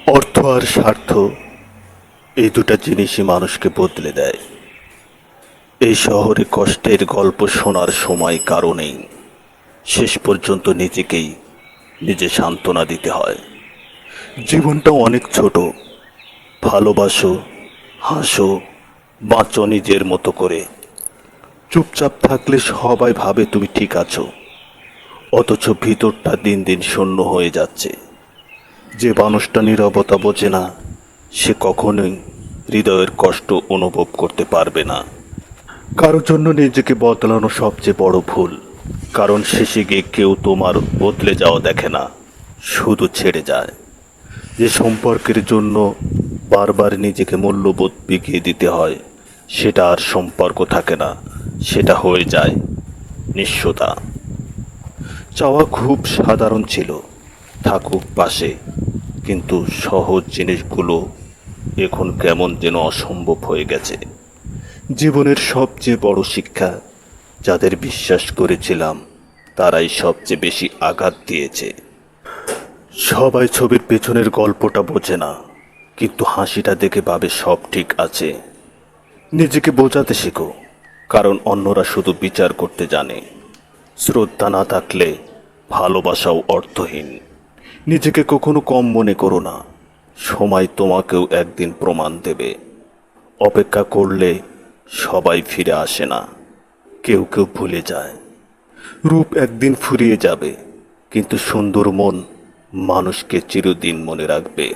অর্থ আর স্বার্থ, এই দুটা জিনিসই মানুষকে বদলে দেয়। এই শহরে কষ্টের গল্প শোনার সময় কারো নেই। শেষ পর্যন্ত নিজেকেই নিজে সান্ত্বনা দিতে হয়। জীবনটা অনেক ছোট। ভালোবাসো, হাসো, বাঁচো নিজের মতো করে। চুপচাপ থাকলে সবাই ভাবে তুমি ঠিক আছো, অথচ ভিতরটা দিন দিন শূন্য হয়ে যাচ্ছে। যে মানুষটা নীরবতা বোঝে না, সে কখনোই হৃদয়ের কষ্ট অনুভব করতে পারবে না। কারোর জন্য নিজেকে বদলানো সবচেয়ে বড় ভুল, কারণ শেষে গিয়ে কেউ তোমার বদলে যাওয়া দেখে না, শুধু ছেড়ে যায়। যে সম্পর্কের জন্য বারবার নিজেকে মূল্যবোধ বিকিয়ে দিতে হয়, সেটা আর সম্পর্ক থাকে না, সেটা হয়ে যায় নিঃস্বতা। চাওয়া খুব সাধারণ ছিল, থাকুক পাশে, কিন্তু সহজ জিনিসগুলো এখন কেমন যেন অসম্ভব হয়ে গেছে। জীবনের সবচেয়ে বড় শিক্ষা, যাদের বিশ্বাস করেছিলাম তারাই সবচেয়ে বেশি আঘাত দিয়েছে। সবাই ছবির পেছনের গল্পটা বোঝে না, কিন্তু হাসিটা দেখে ভাবে সব ঠিক আছে। নিজেকে বোঝাতে শেখো, কারণ অন্যরা শুধু বিচার করতে জানে। শ্রদ্ধা না থাকলে ভালোবাসাও অর্থহীন। নিজেকে কখনো কম মনে করো না, সময় তোমাকেও একদিন প্রমাণ দেবে। অপেক্ষা করলে সবাই ফিরে আসে না, কেউ কেউ ভুলে যায়। রূপ একদিন ফুরিয়ে যাবে, কিন্তু সুন্দর মন মানুষকে চিরদিন মনে রাখবে।